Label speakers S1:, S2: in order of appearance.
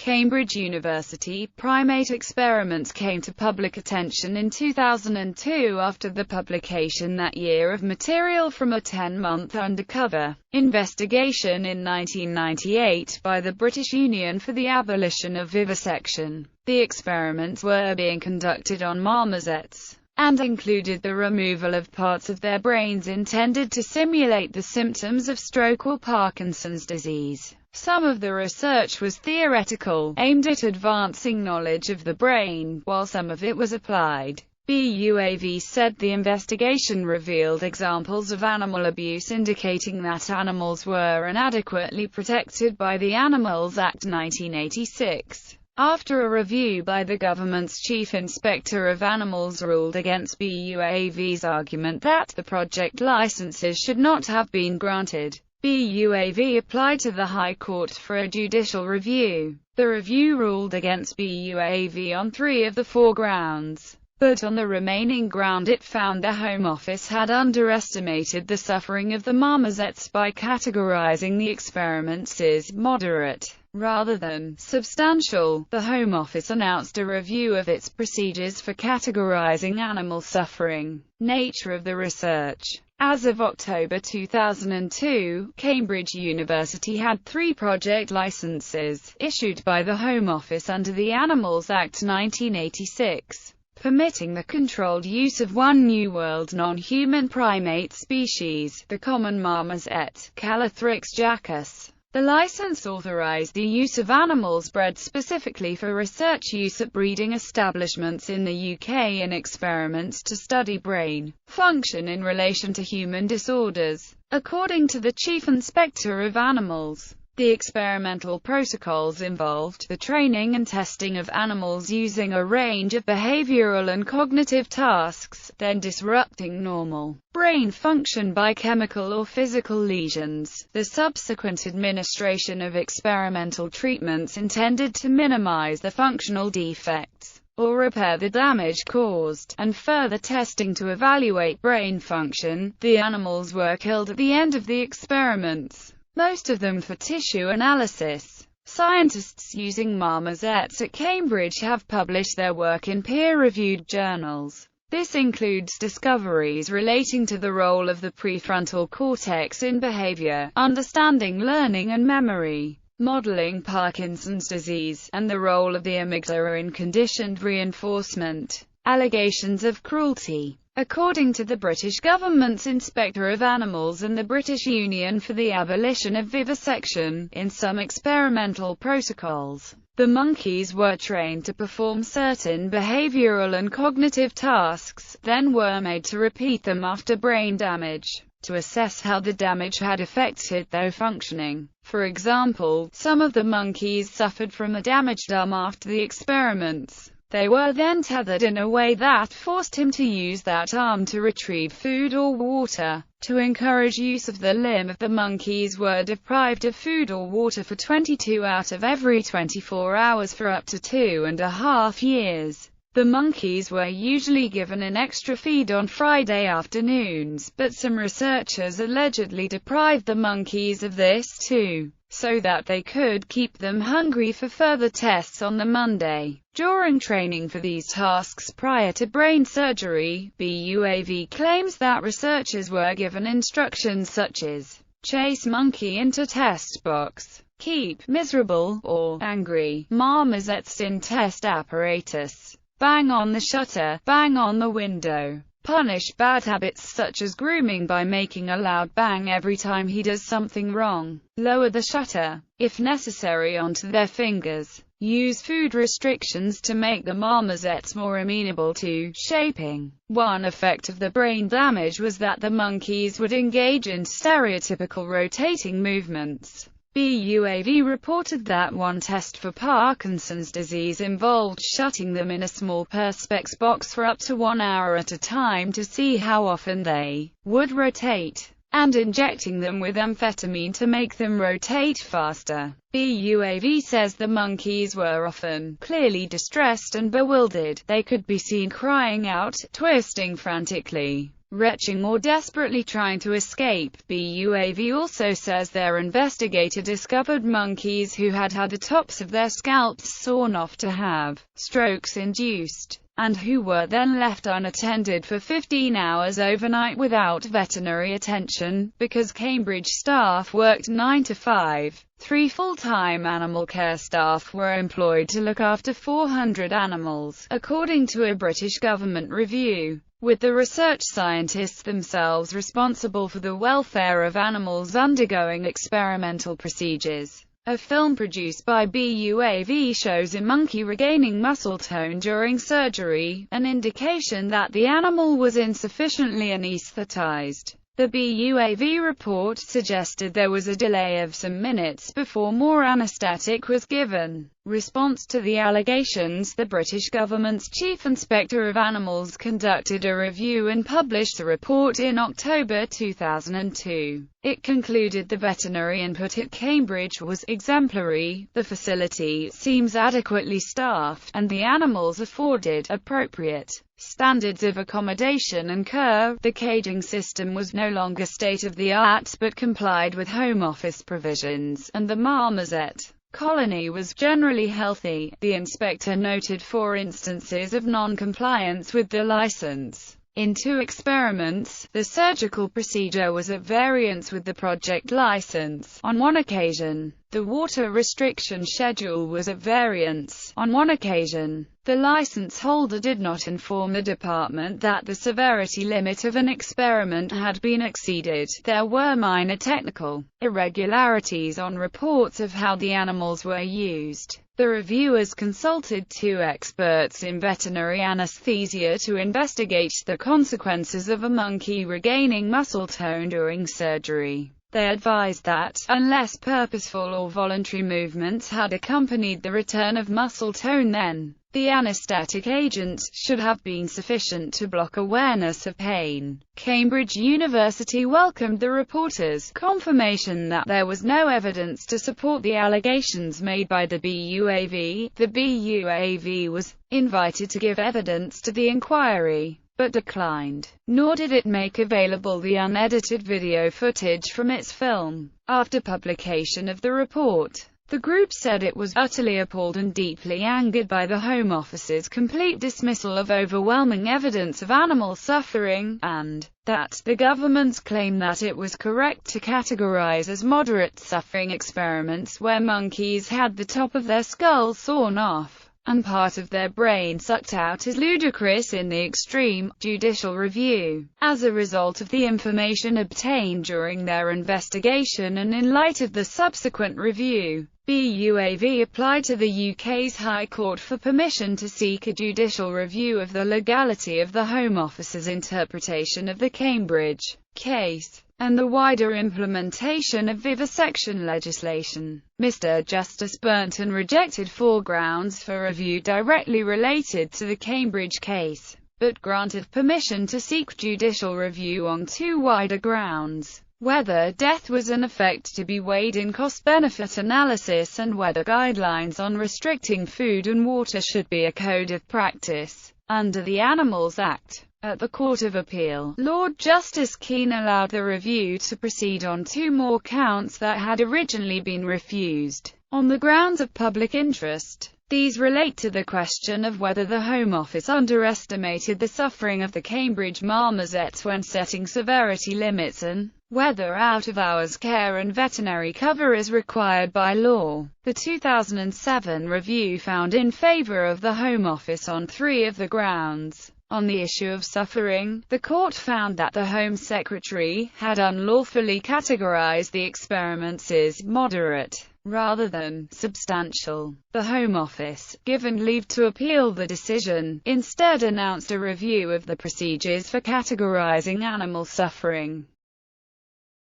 S1: Cambridge University primate experiments came to public attention in 2002 after the publication that year of material from a 10-month undercover investigation in 1998 by the British Union for the Abolition of Vivisection. The experiments were being conducted on marmosets, and included the removal of parts of their brains intended to simulate the symptoms of stroke or Parkinson's disease. Some of the research was theoretical, aimed at advancing knowledge of the brain, while some of it was applied. BUAV said the investigation revealed examples of animal abuse indicating that animals were inadequately protected by the Animals Act 1986. After a review by the government's Chief Inspector of Animals ruled against BUAV's argument that the project licenses should not have been granted, BUAV applied to the High Court for a judicial review. The review ruled against BUAV on 3 of the 4 grounds, but on the remaining ground it found the Home Office had underestimated the suffering of the marmosets by categorizing the experiments as moderate rather than substantial. The Home Office announced a review of its procedures for categorizing animal suffering. Nature of the research. As of October 2002, Cambridge University had 3 project licenses, issued by the Home Office under the Animals Act 1986, permitting the controlled use of one New World non-human primate species, the common marmoset, Calothrix jacus. The license authorized the use of animals bred specifically for research use at breeding establishments in the UK in experiments to study brain function in relation to human disorders. According to the Chief Inspector of Animals, the experimental protocols involved the training and testing of animals using a range of behavioral and cognitive tasks, then disrupting normal brain function by chemical or physical lesions, the subsequent administration of experimental treatments intended to minimize the functional defects or repair the damage caused, and further testing to evaluate brain function. The animals were killed at the end of the experiments, most of them for tissue analysis. Scientists using marmosets at Cambridge have published their work in peer-reviewed journals. This includes discoveries relating to the role of the prefrontal cortex in behavior, understanding learning and memory, modeling Parkinson's disease, and the role of the amygdala in conditioned reinforcement. Allegations of cruelty. According to the British government's Inspector of Animals and the British Union for the Abolition of Vivisection, in some experimental protocols, the monkeys were trained to perform certain behavioral and cognitive tasks, then were made to repeat them after brain damage, to assess how the damage had affected their functioning. For example, some of the monkeys suffered from a damaged arm after the experiments. They were then tethered in a way that forced him to use that arm to retrieve food or water. To encourage use of the limb, the monkeys were deprived of food or water for 22 out of every 24 hours for up to 2.5 years. The monkeys were usually given an extra feed on Friday afternoons, but some researchers allegedly deprived the monkeys of this too, so that they could keep them hungry for further tests on the Monday. During training for these tasks prior to brain surgery, BUAV claims that researchers were given instructions such as chase monkey into test box, keep miserable or angry marmosets in test apparatus, bang on the shutter, bang on the window, punish bad habits such as grooming by making a loud bang every time he does something wrong, lower the shutter, if necessary, onto their fingers, use food restrictions to make the marmosets more amenable to shaping. One effect of the brain damage was that the monkeys would engage in stereotypical rotating movements. BUAV reported that one test for Parkinson's disease involved shutting them in a small perspex box for up to 1 hour at a time to see how often they would rotate, and injecting them with amphetamine to make them rotate faster. BUAV says the monkeys were often clearly distressed and bewildered. They could be seen crying out, twisting frantically, retching or desperately trying to escape. BUAV also says their investigator discovered monkeys who had had the tops of their scalps sawn off to have strokes induced, and who were then left unattended for 15 hours overnight without veterinary attention, because Cambridge staff worked 9 to 5. 3 full-time animal care staff were employed to look after 400 animals, according to a British government review, with the research scientists themselves responsible for the welfare of animals undergoing experimental procedures. A film produced by BUAV shows a monkey regaining muscle tone during surgery, an indication that the animal was insufficiently anesthetized. The BUAV report suggested there was a delay of some minutes before more anesthetic was given. Response to the allegations, the British government's Chief Inspector of Animals conducted a review and published the report in October 2002. It concluded the veterinary input at Cambridge was exemplary, the facility seems adequately staffed, and the animals afforded appropriate standards of accommodation and care. The caging system was no longer state-of-the-art but complied with Home Office provisions, and the marmoset colony was generally healthy. The inspector noted 4 instances of non-compliance with the license. In 2 experiments, the surgical procedure was at variance with the project license. On one occasion, the water restriction schedule was at variance. On one occasion, the license holder did not inform the department that the severity limit of an experiment had been exceeded. There were minor technical irregularities on reports of how the animals were used. The reviewers consulted 2 experts in veterinary anesthesia to investigate the consequences of a monkey regaining muscle tone during surgery. They advised that, unless purposeful or voluntary movements had accompanied the return of muscle tone, then the anesthetic agent should have been sufficient to block awareness of pain. Cambridge University welcomed the reporters' confirmation that there was no evidence to support the allegations made by the BUAV. The BUAV was invited to give evidence to the inquiry, but declined. Nor did it make available the unedited video footage from its film. After publication of the report, the group said it was utterly appalled and deeply angered by the Home Office's complete dismissal of overwhelming evidence of animal suffering, and that the government's claim that it was correct to categorize as moderate suffering experiments where monkeys had the top of their skulls sawn off and part of their brain sucked out is ludicrous in the extreme. Judicial review. As a result of the information obtained during their investigation and in light of the subsequent review, BUAV applied to the UK's High Court for permission to seek a judicial review of the legality of the Home Office's interpretation of the Cambridge case and the wider implementation of vivisection legislation. Mr. Justice Burnton rejected 4 grounds for review directly related to the Cambridge case, but granted permission to seek judicial review on 2 wider grounds: whether death was an effect to be weighed in cost-benefit analysis, and whether guidelines on restricting food and water should be a code of practice under the Animals Act. At the Court of Appeal, Lord Justice Keane allowed the review to proceed on 2 more counts that had originally been refused, on the grounds of public interest. These relate to the question of whether the Home Office underestimated the suffering of the Cambridge marmosets when setting severity limits, and whether out-of-hours care and veterinary cover is required by law. The 2007 review found in favour of the Home Office on 3 of the grounds. On the issue of suffering, the court found that the Home Secretary had unlawfully categorized the experiments as moderate, rather than substantial. The Home Office, given leave to appeal the decision, instead announced a review of the procedures for categorizing animal suffering.